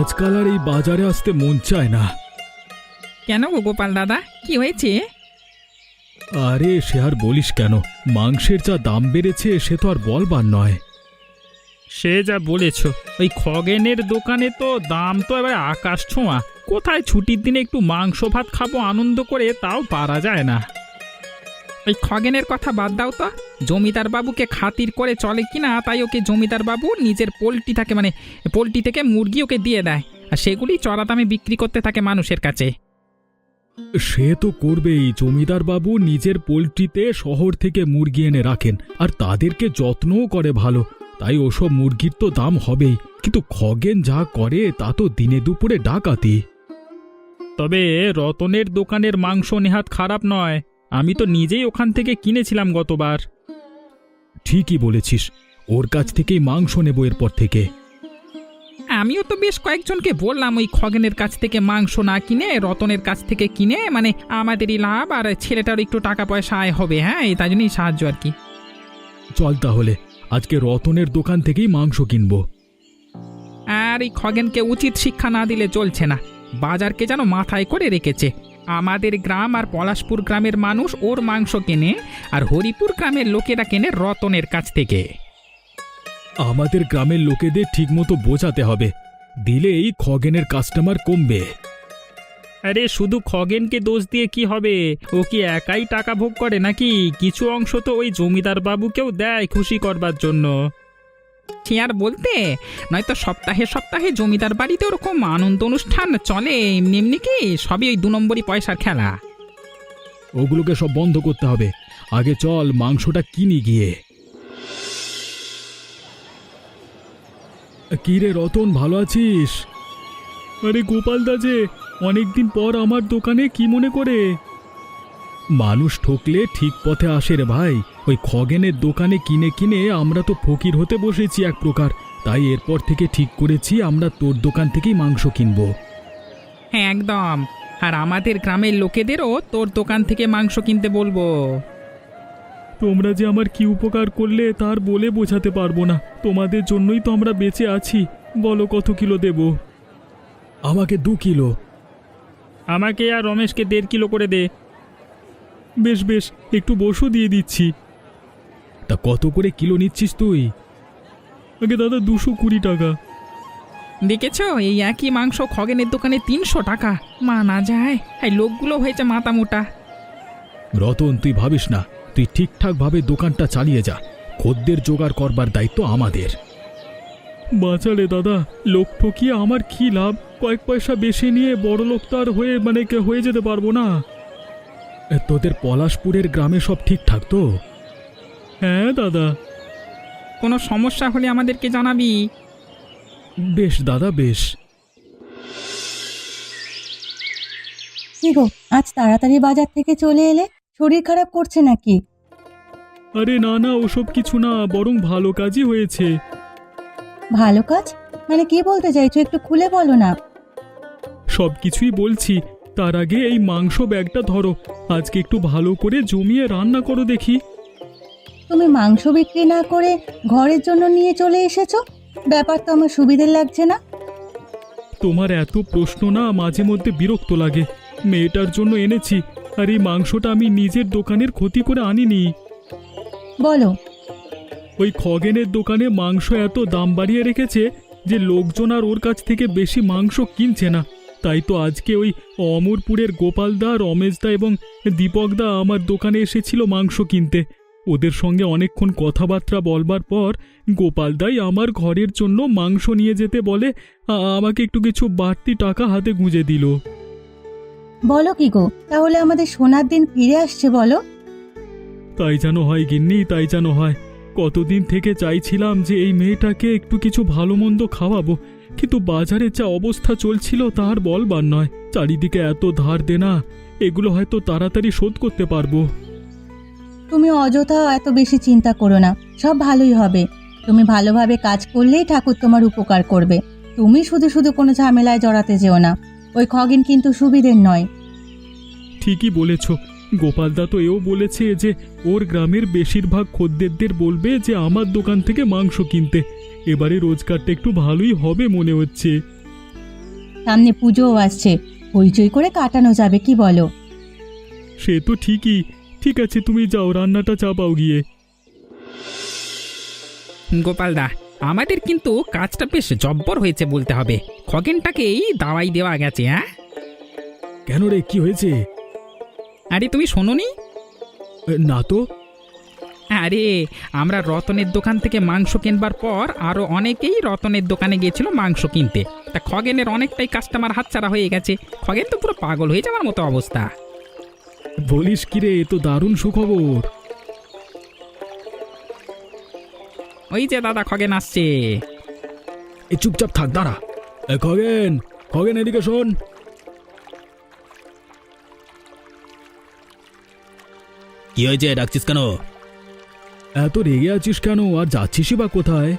আজকাল আর এই বাজারে আসতে মন চায় না। কেন গো গোপাল দাদা, কি হয়েছে? আরে সে আর বলিস কেন, মাংসের যা দাম বেড়েছে সে তো আর বলবার নয়। সে যা বলেছ, ওই খগেনের দোকানে তো দাম তো এবার আকাশ ছোঁয়া। কোথায় ছুটির দিনে একটু মাংস ভাত খাবো আনন্দ করে, তাও পারা যায় না। ওই খগেনের কথা বাদ দাও তো। জমিদার বাবুকে খাতির করে চলে কিনা, তাই ওকে জমিদার বাবু নিজের পোলট্রি থাকে, মানে পোলট্রি থেকে মুরগি ওকে দিয়ে দেয়, আর সেগুলি চড়া দামে বিক্রি করতে থাকে মানুষের কাছে। সে তো করবেই, জমিদার বাবু নিজের পোলট্রিতে শহর থেকে মুরগি এনে রাখেন আর তাদেরকে যত্নও করে ভালো, তাই ওসব মুরগির তো দাম হবেই। কিন্তু খগেন যা করে তা তো দিনে দুপুরে ডাকাতি। তবে রতনের দোকানের মাংস নেহাত খারাপ নয়, আমি তো নিজেই ওখান থেকে কিনেছিলাম গতবার। ঠিকই বলেছিস, ওর কাছ থেকেই মাংস নেব এরপর থেকে। আমিও তো বেশ কয়েকজনকে বললাম ওই খগেনের কাছ থেকে মাংস না কিনে রতনের কাছ থেকে কিনে, মানে আমাদেরই লাভ আর ছেলেটার একটু টাকা পয়সা আয় হবে। হ্যাঁ, এই তাই জন্যই সাহায্য আর কি। চল তাহলে আজকে রতনের দোকান থেকেই মাংস কিনবো। আর এই খগেনকে উচিত শিক্ষা না দিলে চলছে না, বাজারকে যেন মাথায় করে রেখেছে। আমাদের গ্রাম আর পলাশপুর গ্রামের মানুষ ওর মাংস কেনে, আর হরিপুর গ্রামের লোকেরা কেনে রতনের কাছ থেকে। আমাদের গ্রামের লোকেদের ঠিকমতো বোঝাতে হবে, দিলেই খগেনের কাস্টমার কমবে। আরে শুধু খগেনকে দোষ দিয়ে কি হবে? ও কি একাই টাকা ভোগ করে নাকি? কিছু অংশ তো ওই জমিদার বাবুকেও দেয় খুশি করবার জন্য। সে আর বলতে, নয়তো সপ্তাহে সপ্তাহে জমিদার বাড়িতে ওরকম আনন্দ অনুষ্ঠান চলে, এমনি এমনি কি সবই ওই 2 নম্বরই পয়সার খেলা। ওগুলোকে সব বন্ধ করতে হবে, আগে চল মাংসটা কিনি গিয়ে। কি রে রতন, ভালো আছিস? আরে গোপাল দা যে, অনেকদিন পর আমার দোকানে কি মনে করে? মানুষ ঠকলে ঠিক পথে আসে রে ভাই। ওই খগেনের দোকানে কিনে কিনে আমরা তো ফকির হতে বসেছি এক প্রকার, তাই এরপর থেকে ঠিক করেছি আমরা তোর দোকান থেকেই মাংস কিনবো। হ্যাঁ একদম, আর আমাদের গ্রামের লোকেদেরও তোর দোকান থেকে মাংস কিনতে বলবো। তোমরা যে আমার কি উপকার করলে তার বলে বোঝাতে পারবো না, তোমাদের জন্যই তো আমরা বেঁচে আছি। বলো কত কিলো দেব? আমাকে 2 কিলো। আমাকে আর রমেশকে 1.5 কিলো করে দে। বেশ বেশ, একটু বসু দিয়ে দিচ্ছি। তা কত করে কিলো নিচ্ছিস তুই? আগে দাদা 220 টাকা। দেখেছো, এই একই মাংস খগেনের দোকানে 300 টাকা। মানা যায়, এই লোকগুলো হয়েছে মাথা মোটা। রতন তুই ভাবিস না, তুই ঠিকঠাক ভাবে দোকানটা চালিয়ে যা, খদ্দের জোগাড় করবার দায়িত্ব আমাদের। বাঁচালে দাদা, লোক ঠকিয়ে আমার কি লাভ? কয়েক পয়সা বেশি নিয়ে বড় লোক তো আর হয়ে যেতে পারবো না। তোদের পলাশপুরের গ্রামে সব ঠিকঠাক তো? হ্যাঁ দাদা। কোনো সমস্যা হলে আমাদেরকে জানাবি। বেশ দাদা, বেশ। কি গো, আজ তাড়াতাড়ি বাজার থেকে চলে এলে? শরীর খারাপ করছে নাকি? আরে না না, ওসব কিছু না, বরং ভালো কাজই হয়েছে। ভালো কাজ মানে কি বলতে চাইছো, একটু খুলে বলো না। সব কিছুই বলছি, তার আগে এই মাংস ব্যাগটা ধরো, আজকে একটু ভালো করে জমিয়ে রান্না করো দেখি। তুমি মাংস বিক্রি না করে ঘরের জন্য নিয়ে চলে এসেছো, ব্যাপার তো আমার সুবিধের লাগছে না। তোমার এত প্রশ্ন না মাঝে মধ্যে বিরক্ত লাগে। মেয়েটার জন্য এনেছি, আর এই মাংসটা আমি নিজের দোকানের ক্ষতি করে আনিনি। বলো। ওই খগেনের দোকানে মাংস এত দাম বাড়িয়ে রেখেছে যে লোকজন আর ওর কাছ থেকে বেশি মাংস কিনছে না। তাই তো আজকে ওই অমরপুরের গোপালদা, রমেশদা এবং দীপকদা আমার দোকানে এসেছিল মাংস কিনতে। ওদের সঙ্গে অনেকক্ষণ কথাবার্তা বলবার পর গোপালদাই আমার ঘরের জন্য মাংস নিয়ে যেতে বলে আমাকে একটু কিছু বাড়তি টাকা হাতে গুঁজে দিল। বলো কি গো, তাহলে আমাদের সোনার দিন ফিরে আসছে বলো? তাই যেন হয় গিন্নি, তাই যেন হয়। কতদিন থেকে চাইছিলাম যে এই মেয়েটাকে একটু কিছু ভালো মন্দ খাওয়াবো, কিন্তু বাজারে যা অবস্থা চলছিল তার বলবার নয়। চারিদিকে এত ধার দেনা, এগুলো হয়তো তাড়াতাড়ি শোধ করতে পারবো। তুমি অযথা এত বেশি চিন্তা করো না, সব ভালোই হবে। তুমি ভালোভাবে কাজ করলেই ঠাকুর তোমার উপকার করবে। তুমি শুধু শুধু কোনো ঝামেলায় জড়াতে যেও না। ওই খগেন কিন্তু সুবিধের নয়। ঠিকই বলেছ, গোপালদা তো এও বলেছে যে ওর গ্রামের বেশিরভাগ খদ্দেরদের বলবে যে আমার দোকান থেকে মাংস কিনতে। এবারে রোজগারটা একটু ভালোই হবে মনে হচ্ছে। সামনে পুজোও আসছে, হইচই করে কাটানো যাবে, কি বলো? সে তো ঠিকই। ঠিক আছে, তুমি যাও, রান্নাটা চাপাও গিয়ে। গোপালদা, আমাদের কিন্তু কাজটা বেশ জব্বর হয়েছে বলতে হবে। খগেনটাকেই দাওয়াই দেওয়া গেছে। হ্যাঁ, কেন রে, কি হয়েছে? আরে তুমি শোনোনি? না তো। আরে আমরা রতনের দোকান থেকে মাংস কিনবার পর আরো অনেকেই রতনের দোকানে গিয়েছিল মাংস কিনতে। তা খগেনের অনেকটাই কাস্টমার হাতছাড়া হয়ে গেছে। খগেন তো পুরো পাগল হয়ে যাওয়ার মতো অবস্থা। বলিস কি রে, এ তো দারুণ সুখবর। ওই যে দাদা খগেন আসছে। এ চুপচাপ থাক, দাঁড়া। খগেন, খগেন এদিকে শোন। কি হয়েছে, ডাকছিস কেন? এত রেগে আছিস কেন, আর যাচ্ছিসই বা কোথায়?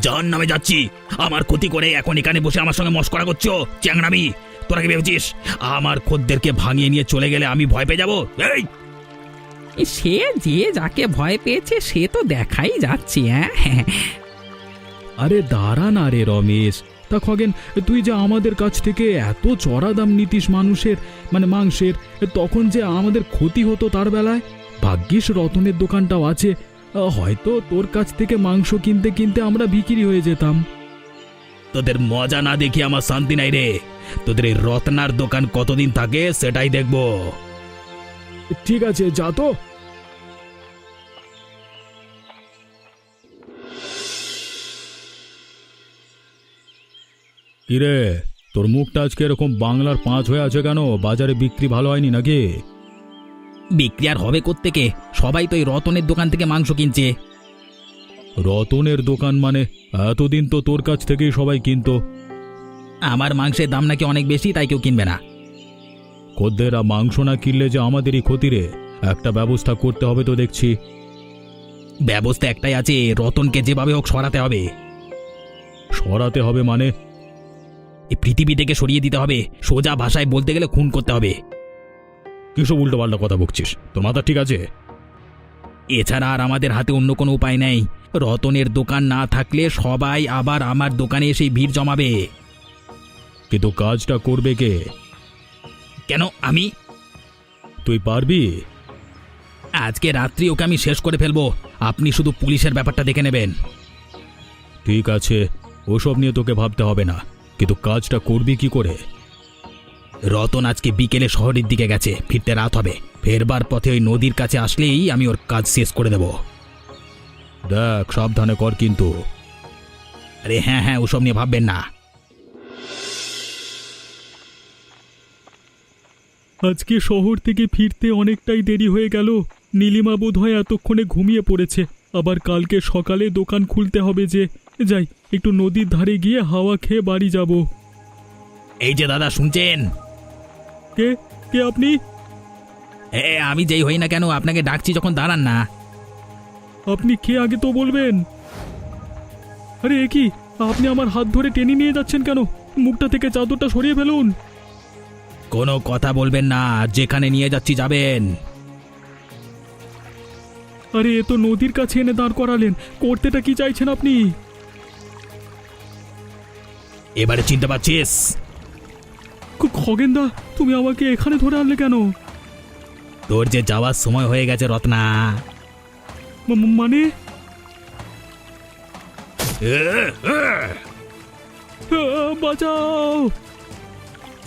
জান নামে যাচ্ছি। আমার ক্ষতি করে এখন এখানে বসে আমার সঙ্গে মস্করা করছো? চ্যাংরামি! তোরা কি ভেবেছিস আমার খদ্দেরকে ভাঙিয়ে নিয়ে চলে গেলে আমি ভয় পেয়ে যাবো? এই সে যে যাকে ভয় পেয়েছে সে তো দেখাই যাচ্ছে। হ্যাঁ, আরে দাঁড়া না রে রমেশ। তা খগেন, তুই যে আমাদের কাছ থেকে এত চড়া দাম নিতিস মানুষের, মানে মাংসের, তখন যে আমাদের ক্ষতি হতো তার বেলায়। ভাগ্যিস রতনের দোকানটাও আছে, হয়তো তোর কাছ থেকে মাংস কিনতে কিনতে আমরা বিক্রি হয়ে যেতাম। তোদের মজা না দেখি আমার শান্তি নাই রে। তোদের এই রত্নার দোকান কতদিন থাকে সেটাই দেখবো। ঠিক আছে, যা তো। কিরে, তোর মুখটা আজকে এরকম বাংলার 5 হয়ে আছে কেন? বাজারে বিক্রি ভালো হয়নি নাকি? বিক্রি আর হবে কোত্থেকে? সবাই তো এই রতনের দোকান থেকে মাংস কিনছে। রতনের দোকান মানে? এতদিন তো তোর কাছ থেকেই সবাই কিনতো। আমার মাংসের দাম নাকি অনেক বেশি, তাই কেউ কিনবে না। খদ্দেররা মাংস না কিনলে যে আমাদেরই ক্ষতি রে। একটা ব্যবস্থা করতে হবে তো দেখছি। ব্যবস্থা একটাই আছে, রতনকে যেভাবে হোক সরাতে হবে। সরাতে হবে মানে? এই পৃথিবী থেকে সরিয়ে দিতে হবে। সোজা ভাষায় বলতে গেলে খুন করতে হবে। কিসব উল্টো পাল্টা কথা বকছিস? তোর মাথা ঠিক আছে? এছাড়া আর আমাদের হাতে অন্য কোনো উপায় নেই। রতনের দোকান না থাকলে সবাই আবার আমার দোকানে এসে ভিড় জমাবে। কিন্তু কাজটা করবে কে? কেন আমি? তুই পারবি? আজকে রাত্রি ওকে আমি শেষ করে ফেলবো। আপনি শুধু পুলিশের ব্যাপারটা দেখে নেবেন। ঠিক আছে, ওসব নিয়ে তোকে ভাবতে হবে না, কিন্তু কাজটা করবি কি করে? রতন আজকে বিকেলে শহরের দিকে গেছে, ফিরতে রাত হবে। ফেরবার পথে ওই নদীর কাছে আসলেই আমি ওর কাজ শেষ করে দেব। দেখ, সাবধানে কর কিন্তু। আরে হ্যাঁ হ্যাঁ, ওসব নিয়ে ভাববেন না। আজকে শহর থেকে ফিরতে অনেকটাই দেরি হয়ে গেল। নীলিমা বোধহয় এতক্ষণে ঘুমিয়ে পড়েছে। আবার কালকে সকালে দোকান খুলতে হবে যে। যাই, একটু নদীর ধারে গিয়ে হাওয়া খেয়ে বাড়ি যাব। এই যে দাদা, শুনছেন? কে কে আপনি? আমি যেই হই না কেন, আপনাকে ডাকছি যখন, দাঁড়ান না। আপনি কে আগে তো বলবেন। আরে এ কি, আপনি আমার হাত ধরে টেনে নিয়ে যাচ্ছেন কেন? মুখটা থেকে চাদরটা সরিয়ে ফেলুন। কোনো কথা বলবেন না, যেখানে নিয়ে যাচ্ছি যাবেন। আরে এ তো নদীর কাছে এনে দাঁড় করালেন। করতেটা কি চাইছেন আপনি? এবারে চিনতে পারছিস? খগেনদা, তুমি আমাকে এখানে ধরে আনলে কেন? তোর যে যাওয়ার সময় হয়ে গেছে রত্না। মানে? বাঁচাও!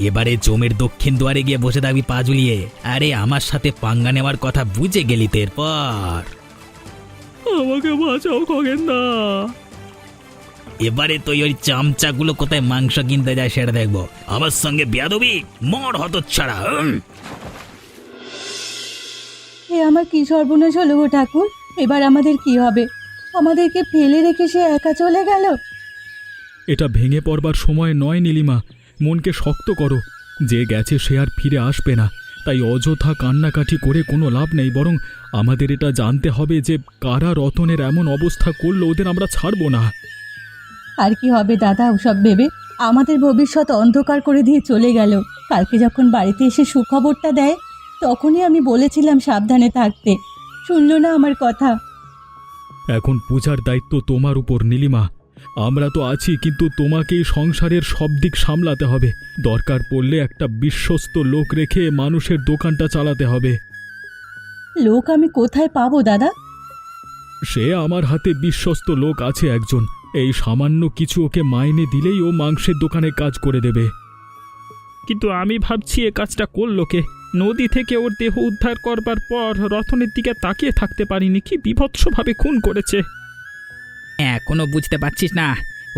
এবারে জমির দক্ষিণ দুয়ারে গিয়ে বসে থাকবি পা ঝুলিয়ে। আরে আমার সাথে পাঙ্গা নেওয়ার কথা বুঝে গেলি তো এরপর। আমাকে বাঁচাও খগেনদা। এবারে তুই ওই চামচাগুলো কোথায় মাংস কিনতে যায় সেটা দেখবো। আমার সঙ্গে বেয়াদবি, মর হতচ্ছাড়া। এ আমার কি সর্বনাশ হলো গো ঠাকুর! এবার আমাদের কি হবে? আমাদেরকে ফেলে রেখে সে একা চলে গেল। এটা ভেঙে পড়বার সময় নয় নীলিমা। মনকে শক্ত করো। যে গেছে সে আর ফিরে আসবে না। তাই অযথা কান্নাকাটি করে কোনো লাভ নেই। বরং আমাদের এটা জানতে হবে যে কারা রতনের এমন অবস্থা করলো, ওদের আমরা ছাড়বো না। আর কি হবে দাদা ওসব ভেবে? আমাদের ভবিষ্যৎ অন্ধকার করে দিয়ে চলে গেল। কালকে যখন বাড়িতে এসে সুখবরটা দেয়, তখনই আমি বলেছিলাম সাবধানে থাকতে। শুনলো না আমার কথা। এখন পূজার দায়িত্ব তোমার উপর নীলিমা। আমরা তো আছি, কিন্তু তোমাকেই সংসারের সব দিক সামলাতে হবে। দরকার পড়লে একটা বিশ্বস্ত লোক রেখে মানুষের দোকানটা চালাতে হবে। লোক আমি কোথায় পাবো দাদা? সে আমার হাতে বিশ্বস্ত লোক আছে একজন। এই সামান্য কিছু ওকে মাইনে দিলেই ও মাংসের দোকানে কাজ করে দেবে। কিন্তু আমি ভাবছি এ কাজটা করলো কে? নদী থেকে ওর দেহ উদ্ধার করবার পর রতনের দিকে তাকিয়ে থাকতে পারিনি, কি বিভৎসভাবে খুন করেছে। এখনো বুঝতে পারছিস না?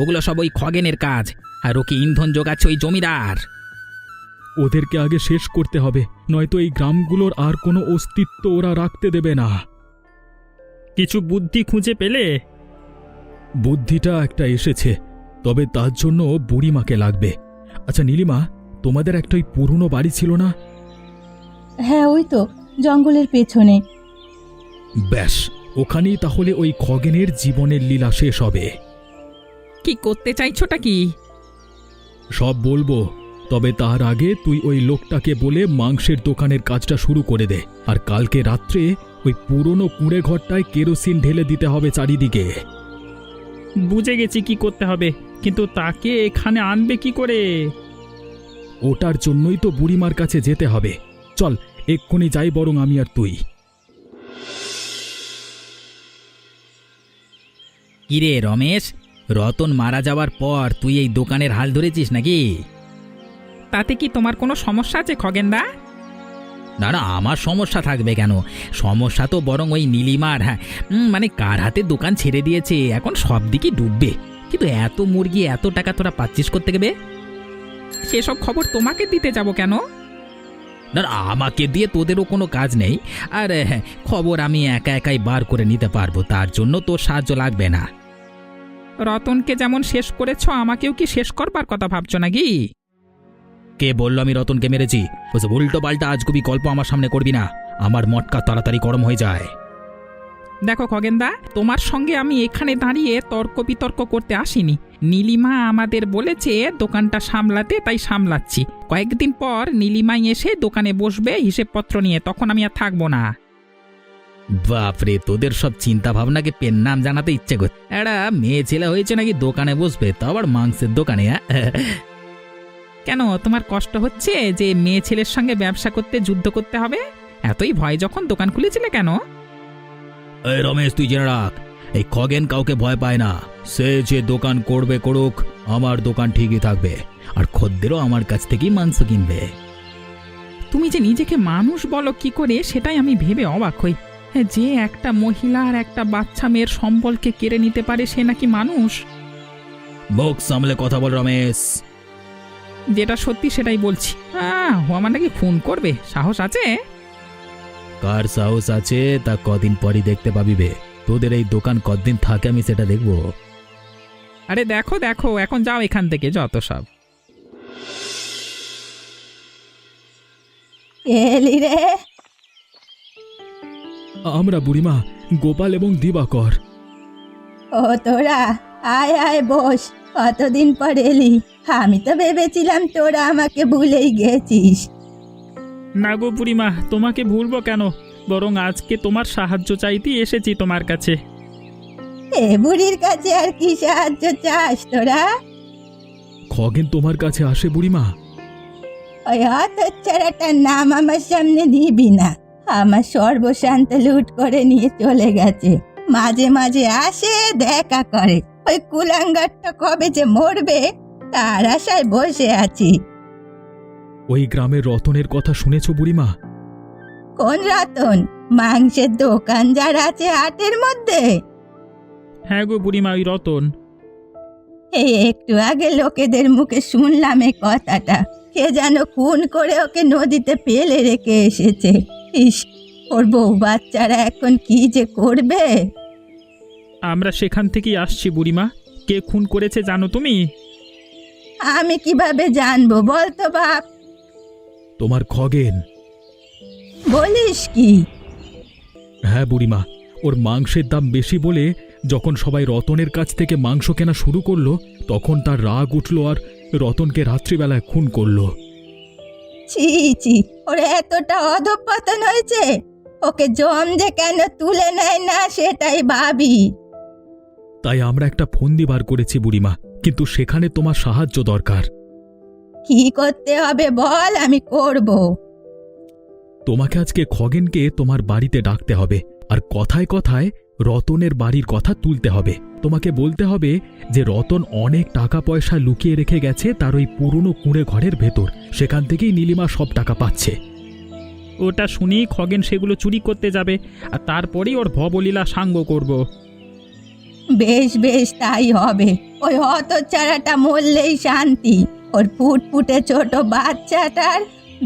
ওগুলো সব ওই খগেনের কাজ, আর ওকে ইন্ধন যোগাচ্ছে ওই জমিদার। ওদেরকে আগে শেষ করতে হবে, নয়তো এই গ্রামগুলোর আর কোনো অস্তিত্ব ওরা রাখতে দেবে না। কিছু বুদ্ধি খুঁজে পেলে? বুদ্ধিটা একটা এসেছে, তবে তার জন্য বুড়িমাকে লাগবে। আচ্ছা নীলিমা, তোমাদের একটা ওই পুরনো বাড়ি ছিল না? হ্যাঁ, ওই তো জঙ্গলের পেছনে। ব্যাস, ওখানেই তাহলে ওই খগেনের জীবনের লীলা শেষ হবে। কি করতে চাইছোটা কি? সব বলবো, তবে তার আগে তুই ওই লোকটাকে বলে মাংসের দোকানের কাজটা শুরু করে দে। আর কালকে রাত্রে ওই পুরনো কুঁড়ে ঘরটায় কেরোসিন ঢেলে দিতে হবে চারিদিকে। বুঝে গেছি কি করতে হবে, কিন্তু তাকে এখানে আনবে কি করে? ওটার জন্যই তো বুড়িমার কাছে যেতে হবে। চল এক্ষুনি যাই বরং আমি আর তুই। কিরে রমেশ, রতন মারা যাওয়ার পর তুই এই দোকানের হাল ধরেছিস নাকি? তাতে কি তোমার কোনো সমস্যা আছে খগেনদা? না না, আমার সমস্যা থাকবে কেন? সমস্যা তো বরং ওই নীলিমার। হ্যাঁ, মানে কার হাতে দোকান ছেড়ে দিয়েছে, এখন সব দিকে ডুববে। কিন্তু এত মুরগি, এত টাকা তোরা পাচ্ছিস করতে গেবে? সেসব খবর তোমাকে দিতে যাব কেন? না না, আমাকে দিয়ে তোদেরও কোনো কাজ নেই। আর হ্যাঁ, খবর আমি একা একাই বার করে নিতে পারবো, তার জন্য তোর সাহায্য লাগবে না। রতনকে যেমন শেষ করেছ, আমাকেও কি শেষ করবার কথা ভাবছো নাকি? কে বললো আমি রতনকে মেরেছি? ওসব উল্টো পাল্টা আজগুবি গল্প আমার সামনে করবি না, আমার মটকা তাড়াতাড়ি গরম হয়ে যায়। দেখো খগেনদা, তোমার সঙ্গে আমি এখানে দাঁড়িয়ে তর্ক বিতর্ক করতে আসিনি। নীলিমা আমাদের বলেছে দোকানটা সামলাতে, তাই সামলাচ্ছি। কয়েকদিন পর নীলিমাই এসে দোকানে বসবে হিসেবপত্র নিয়ে, তখন আমি আর থাকবো না। বাপরে, তোদের সব চিন্তা ভাবনাকে পেন নাম জানাতে ইচ্ছে করছে। একটা মেয়ে ছেলে হয়েছে নাকি দোকানে বসবে, তো আবার মাংসের দোকানে? কেন, তোমার কষ্ট হচ্ছে যে মেয়ে ছেলের সঙ্গে ব্যবসা করতে যুদ্ধ করতে হবে? এতই ভয় যখন দোকান খুলেছিলে কেন? এই রমেশ, তুই জেনে রাখ, এই খগেন কাউকে ভয় পায় না। সে যে দোকান করবে করুক, আমার দোকান ঠিকই থাকবে, আর খদ্দেরও আমার কাছ থেকেই মাংস কিনবে। তুমি যে নিজেকে মানুষ বলো কি করে, সেটাই আমি ভেবে অবাক হই। যে একটা মহিলা আর একটা বাচ্চা মেয়ের সম্বলকে কেড়ে নিতে পারে, সে নাকি মানুষ? মুখ সামলে কথা বল রমেশ। যেটা সত্যি সেটাই বলছি। ও আমার নাকি খুন করবে, সাহস আছে? কার সাহস আছে তা কদিন পরই দেখতে পাবি বে। তোদের এই দোকান কতদিন থাকে আমি সেটা দেখবো। আরে দেখো দেখো, এখন যাও এখান থেকে, যত সব। এলি রে? আমরা বুড়িমা, গোপাল এবং দিবাকর। ও তোরা, আয় আয় বস। কতদিন পর এলি? আমি তো ভেবেছিলাম তোরা আমাকে ভুলেই গেছিস। না গো বুড়িমা, তোমাকে ভুলবো কেন? বরং আজকে তোমার সাহায্য চাইতেই এসেছি তোমার কাছে। এ বুড়ির কাছে আর কি সাহায্য চাস তোরা? খগেন তোমার কাছে আসে বুড়িমা? ওই হতচ্ছাড়াটার নাম আমার সামনে নিবি না। আমার সর্বশান্ত লুট করে নিয়ে চলে গেছে। মাঝে মাঝে আসে, দেখা করে। ওই কুলাঙ্গারটা কবে যে মরবে তার আশায় বসে আছি। ওই গ্রামের রতনের কথা শুনেছ বুড়িমা? কোন রতন? মাংসের দোকান যার আছে হাটের মধ্যে? হ্যাঁ গো বুড়িমা, ওই রতন। এই একটু আগে লোকেদের মুখে শুনলাম এই কথাটা। কে যেন খুন করে ওকে নদীতে ফেলে রেখে এসেছে। ইস, ওর বউ বাচ্চারা এখন কি যে করবে। আমরা সেখান থেকেই আসছি বুড়িমা। কে খুন করেছে জানো তুমি? আমি কিভাবে জানবো বলতো বাপ? তোমার খগেন। বলিস কি? হ্যাঁ বুড়িমা, ওর মাংসের দাম বেশি বলে যখন সবাই রতনের কাছ থেকে মাংস কেনা শুরু করলো, তখন তার রাগ উঠল আর রতনকে রাত্রিবেলায় খুন করলো। ছি ছি, ওর এতটা অধঃপতন হয়েছে। ওকে জম যে কেন তুলে নেয় না সেটাই ভাবি। তাই আমরা একটা ফন্দি বার করেছি বুড়িমা, কিন্তু সেখানে তোমার সাহায্য দরকার। কি করতে হবে বল, আমি করব। তোমাকে আজকে খগেনকে তোমার বাড়িতে ডাকতে হবে, আর কথায় কথায় রতনের বাড়ির কথা তুলতে হবে। তোমাকে বলতে হবে যে রতন অনেক টাকা পয়সা লুকিয়ে রেখে গেছে তার ওই পুরনো কুঁড়ে ঘরের ভেতর, সেখান থেকেই নীলিমা সব টাকা পাচ্ছে। ওটা শুনেই খগেন সেগুলো চুরি করতে যাবে, আর তারপরেই ওর ভবলীলা সাঙ্গ করব। বেশ বেশ, তাই হবে। ওই হতচ্ছাড়াটা মরলেই শান্তি। ওর ফুটফুটে ছোট বাচ্চাটার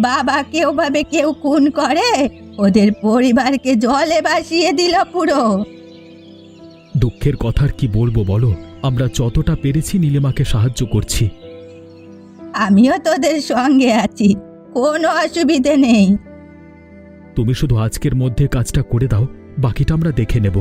বাবাকে ওভাবে কেউ খুন করে? ওদের পরিবারকে জলে ভাসিয়ে দিল পুরো। দুঃখের কথার কি বলবো বলো, আমরা যতটা পেরেছি নীলিমাকে সাহায্য করছি। আমিও তোদের সঙ্গে আছি, কোনো অসুবিধে নেই। তুমি শুধু আজকের মধ্যে কাজটা করে দাও, বাকিটা আমরা দেখে নেব।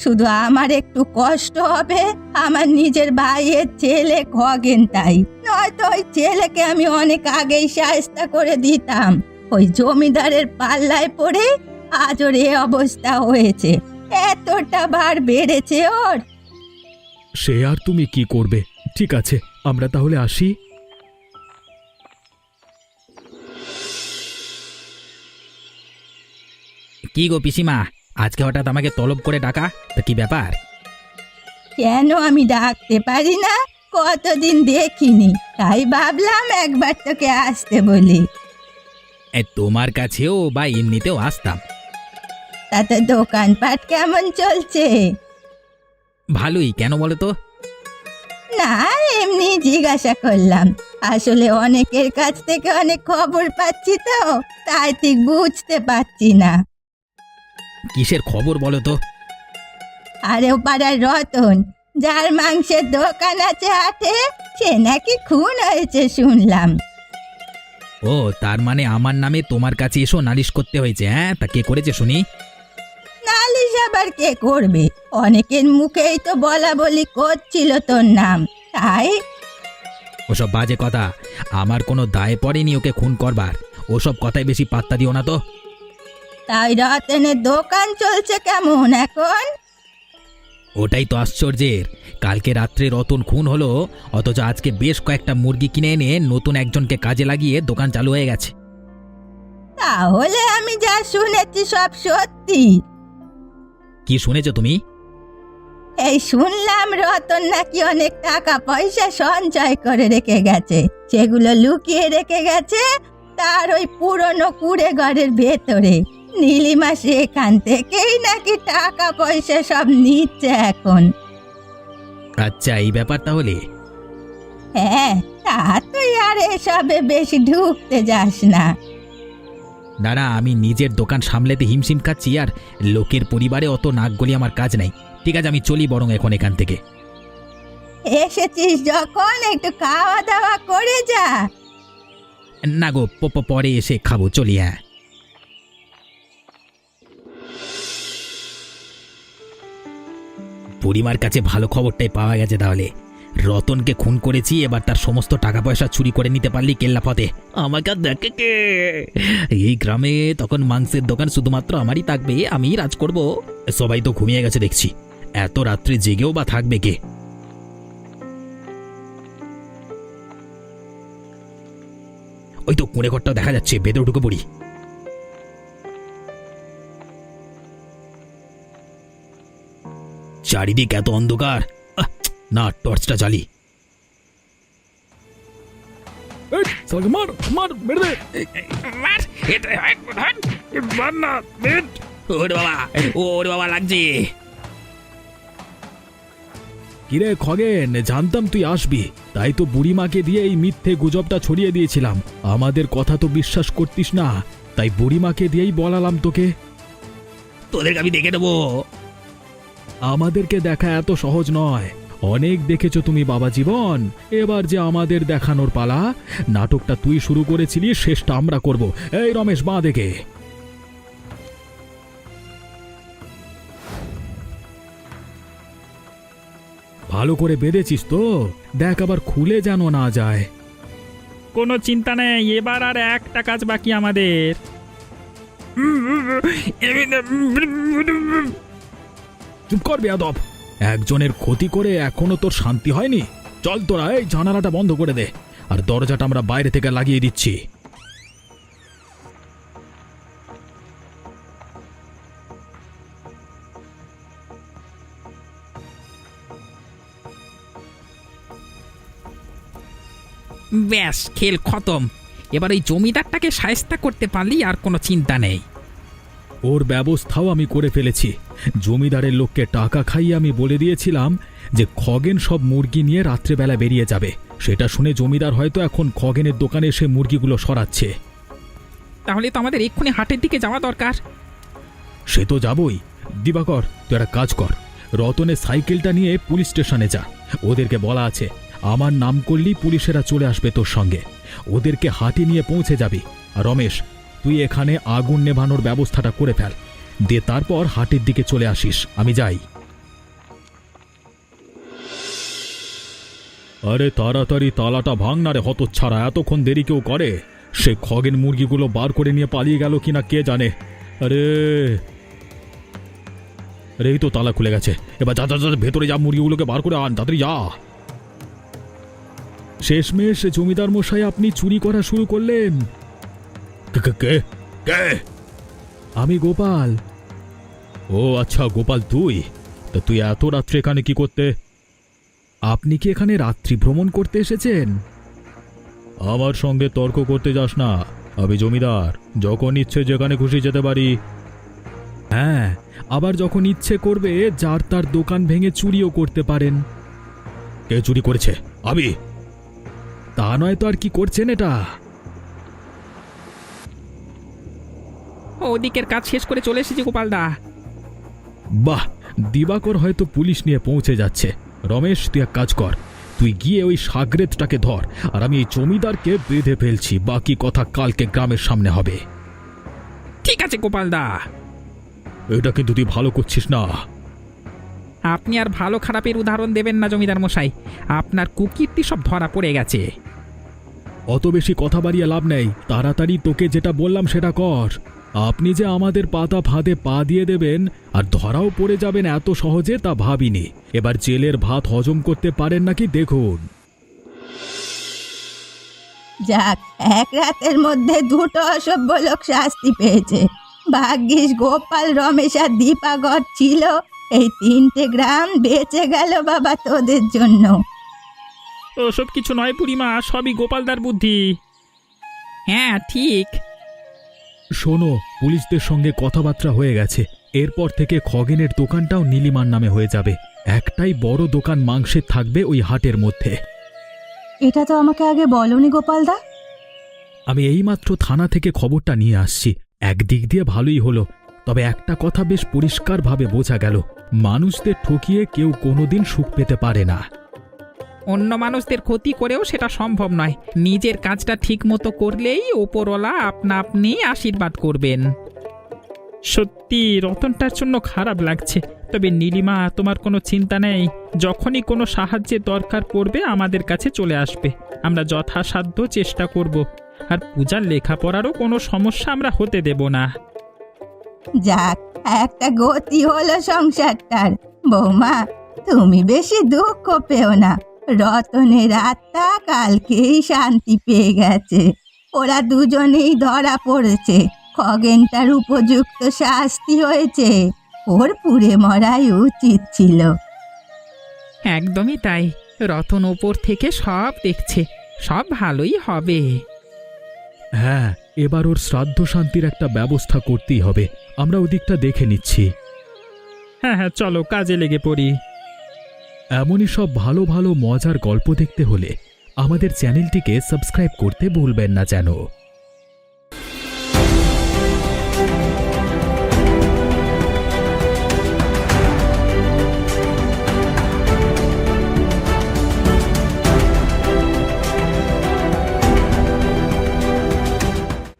শুধু আমার একটু কষ্ট হবে, আমার নিজের ভাইয়ের ছেলে খগেন, তাই নয়তো ওই ছেলেকে আমি অনেক আগেই শায়েস্তা করে দিতাম। ওই জমিদারের পাল্লায় পড়ে আজ ওর এ অবস্থা হয়েছে। এতটা বার বেড়েছে ওর। সে আর তুমি কি করবে? ঠিক আছে, আমরা তাহলে আসি। কি গো পিসিমা, আজকে হঠাৎ আমাকে তলব করে ডাকা, তা কি ব্যাপার? কেন আমি ডাকতে পারি না? কতদিন দেখিনি, তাই ভাবলাম একবার তোকে আসতে বলি। তোমার কাছেও বা এমনিতেও আসতাম। তাতে দোকানপাট কেমন চলছে? ভালোই, কেন বলো তো? না, এমনি জিজ্ঞাসা করলাম। আসলে অনেকের কাছ থেকে অনেক খবর পাচ্ছি তো, তাই ঠিক বুঝতে পারছি না। কিসের খবর বলো তো? আরে ও পাড়ার রতন, যার মাংসের দোকান আছে হাটে, সে নাকি খুন হয়েছে শুনলাম। ও, তার মানে আমার নামে তোমার কাছে এসো নালিশ করতে হয়েছে? হ্যাঁ, তা কে করেছে শুনি? নালিশ আবার কে করবে? অনেকের মুখেই তো বলা বলি করছিল তোর নাম, তাই। ওসব বাজে কথা, আমার কোনো দায় পড়েনি ওকে খুন করবার। ওসব কথায় বেশি পাত্তা দিও না তো। তাই রতনের দোকান চলছে কেমন এখন? ওটাই তো আশ্চর্যের, কালকে রাত্রে রতন খুন হলো, অথচ আজকে বেশ কয়েকটা মুরগি কিনে এনে নতুন একজনকে কাজে লাগিয়ে দোকান চালু হয়ে গেছে। তাহলে আমি যা শুনেছি সব সত্যি? কি শুনেছো তুমি? এই শুনলাম রতন নাকি অনেক টাকা পয়সা সঞ্চয় করে রেখে গেছে, সেগুলো লুকিয়ে রেখে গেছে তার ওই পুরনো কুড়ে ঘরের ভেতরে। নীলিমা সেখান থেকেই নাকি টাকা পয়সা সব নিচ্ছে এখন। আচ্ছা, এই ব্যাপার তাহলে। হ্যাঁ, তা তুই আর এসবে বেশি ঢুকতে যাস না। না না, আমি নিজের দোকান সামলাতে হিমশিম খাচ্ছি, আর লোকের পরিবারে অত নাক গলি আমার কাজ নাই। ঠিক আছে, আমি চলি বরং এখন এখান থেকে। এসেছিস যখন একটু খাওয়া দাওয়া করে যা। না গো, পরে এসে খাবো, চলি। হ্যাঁ, বুড়িমার কাছে ভালো খবরটাই পাওয়া গেছে তাহলে। রতনকে খুন করেছি, এবার তার সমস্ত টাকা পয়সা চুরি করে নিতে পারলি কেল্লাফতে। আমাকে আর দেখে কে? এই গ্রামে তখন মাংসের দোকান শুধুমাত্র আমারই থাকবে, আমিই রাজ করব। সবাই তো ঘুমিয়ে গেছে দেখছি, এত রাত্রে জেগেও বা থাকবে কে? ওই তো কুঁড়ে ঘরটাও দেখা যাচ্ছে, ভেতরে ঢুকে পড়ি। চারিদিক এত অন্ধকার, না টর্চটা জ্বালি। মার মার, মেরে দে। ওরে বাবা, লাগছে। কিরে খগেন, জানতাম তুই আসবি, তাই তো বুড়িমাকে দিয়ে এই মিথ্যে গুজবটা ছড়িয়ে দিয়েছিলাম। আমাদের কথা তো বিশ্বাস করতিস না, তাই বুড়িমাকে দিয়েই বলালাম তোকে। তোদেরকে আমি দেখে নেবো। আমাদেরকে দেখা এত সহজ নয়, অনেক দেখেছো তুমি বাবা জীবন। এবার যে আমাদের দেখানোর পালা। নাটকটা তুই শুরু করেছিলি, শেষটা আমরা করব। এই রমেশ, বাঁ দেখে। ভালো করে বেঁধেছিস তো? দেখ আবার খুলে যেন না যায়। কোনো চিন্তা নেই, এবার আর একটা কাজ বাকি আমাদের। চুপ কর বেয়াদব। একজনের ক্ষতি করে এখনো তোর শান্তি হয়নি? চল তোরা এই জানালাটা বন্ধ করে দে, আর দরজাটা আমরা বাইরে থেকে লাগিয়ে দিচ্ছি। ব্যাস, খেল খতম। এবার ওই জমিদারটাকে শায়েস্তা করতে পারলেই আর কোনো চিন্তা নেই। ওর ব্যবস্থাও আমি করে ফেলেছি। জমিদারের লোককে টাকা খাইয়ে আমি বলে দিয়েছিলাম যে খগেন সব মুরগি নিয়ে রাত্রেবেলা বেরিয়ে যাবে। সেটা শুনে জমিদার হয়তো এখন খগেনের দোকানে এসে মুরগিগুলো সরাচ্ছে। তাহলে তো আমাদের এক্ষুনি হাটের দিকে যাওয়া দরকার। সে তো যাবই। দিবাকর, তুই একটা কাজ কর, রতনের সাইকেলটা নিয়ে পুলিশ স্টেশনে যা। ওদেরকে বলা আছে আমার নাম করলেই পুলিশেরা চলে আসবে তোর সঙ্গে। ওদেরকে হাটে নিয়ে পৌঁছে যাবি। আর রমেশ, তুই এখানে আগুন নেভানোর ব্যবস্থাটা করে ফেল, দিয়ে তারপর হাটের দিকে চলে আসিস। আমি যাই। আরে তাড়াতাড়ি তালাটা ভাঙ না রে হতচ্ছাড়া, এতক্ষণ দেরি কেউ করে? সে খগেন মুরগিগুলো বার করে নিয়ে পালিয়ে গেল কিনা কে জানে। আরে আরে এই তো তালা খুলে গেছে। এবার যা যা যা, ভেতরে যা, মুরগিগুলোকে বার করে আন, তাড়াতাড়ি যা। শেষমেশ জমিদার মশাই আপনি চুরি করা শুরু করলেন। কে? আমি গোপাল। ও আচ্ছা গোপাল, তুই তা তুই এত রাত্রে এখানে কি করতে? আপনি কি এখানে রাত্রি ভ্রমণ করতে এসেছেন? আমার সঙ্গে তর্ক করতে যাস না, আমি জমিদার, যখন ইচ্ছে যেখানে খুশি যেতে পারি। হ্যাঁ, আবার যখন ইচ্ছে করবে যার তার দোকান ভেঙে চুরিও করতে পারেন। কে চুরি করেছে? আমি। তা নয় তো আর কি করছেন এটা? ওদিকের কাজ শেষ করে চলে এসেছি গোপালদা। বাহ, দিবাকর হয়তো পুলিশ নিয়ে পৌঁছে যাচ্ছে। রমেশ, তুই এক কাজ কর, তুই গিয়ে ওই সাগরেদটাকে ধর, আর আমি এই জমিদারকে বেঁধে ফেলছি। বাকি কথা কালকে গ্রামের সামনে হবে। ঠিক আছে গোপালদা। এটা কিন্তু তুই ভালো করছিস না। আপনি আর ভালো খারাপের উদাহরণ দেবেন না জমিদার মশাই, আপনার কুকীর্তি সব ধরা পড়ে গেছে। অত বেশি কথা বাড়িয়ে লাভ নেই, তাড়াতাড়ি তোকে যেটা বললাম সেটা কর। আপনি যে আমাদের পাতা ফাঁদে পা দিয়ে দেবেন আর ধরাও পড়ে যাবেন এত সহজে তা ভাবিনি। এবার জেলের ভাত হজম করতে পারেন নাকি দেখুন। যাক, এক রাতের মধ্যে দুটো অসভ্য লোক শাস্তি পেয়েছে। ভাগ্যিস গোপাল, রমেশ আর দীপাকর ছিল, এই 3টে গ্রাম বেঁচে গেল বাবা তোদের জন্য। ওসব কিছু নয় বুড়িমা, সবই গোপালদার বুদ্ধি। হ্যাঁ ঠিক। শোনো, পুলিশদের সঙ্গে কথাবার্তা হয়ে গেছে। এরপর থেকে খগেনের দোকানটাও নীলিমার নামে হয়ে যাবে। একটাই বড় দোকান মাংসের থাকবে ওই হাটের মধ্যে। এটা তো আমাকে আগে বলনি গোপালদা। আমি এইমাত্র থানা থেকে খবরটা নিয়ে আসছি। একদিক দিয়ে ভালোই হলো, তবে একটা কথা বেশ পরিষ্কারভাবে বোঝা গেল, মানুষদের ঠকিয়ে কেউ কোনোদিন সুখ পেতে পারে না। অন্য মানুষদের ক্ষতি করেও সেটা সম্ভব নয়। নিজের কাজটা ঠিক মতো করলেই ওপরওয়ালা আপনা আপনি আশীর্বাদ করবেন। সত্যি রতনটার জন্য খারাপ লাগছে, তবে নীলিমা তোমার কোনো চিন্তা নেই। যখনই কোনো সাহায্যের দরকার পড়বে আমাদের কাছে চলে আসবে। আমরা যথাসাধ্য চেষ্টা করব, আর পূজার লেখাপড়ারও কোনো সমস্যা আমরা হতে দেব না। যাক, একটা গতি হলো সংসারটার। বৌমা, তুমি বেশি দুঃখ পেও না, রতনের আত্মা কালকেই শান্তি পেয়ে গেছে। ওরা দুজনেই ধরা পড়েছে, খগেনটার উপযুক্ত শাস্তি হয়েছে। ওর পুড়ে মরাই উচিত ছিল। একদমই তাই, রতন ওপর থেকে সব দেখছে, সব ভালোই হবে। হ্যাঁ, এবার ওর শ্রাদ্ধ শান্তির একটা ব্যবস্থা করতেই হবে। আমরা ওদিকটা দেখে নিচ্ছি। হ্যাঁ হ্যাঁ, চলো কাজে লেগে পড়ি। এমনই সব ভালো ভালো মজার গল্প দেখতে হলে আমাদের চ্যানেলটিকে সাবস্ক্রাইব করতে ভুলবেন না যেন।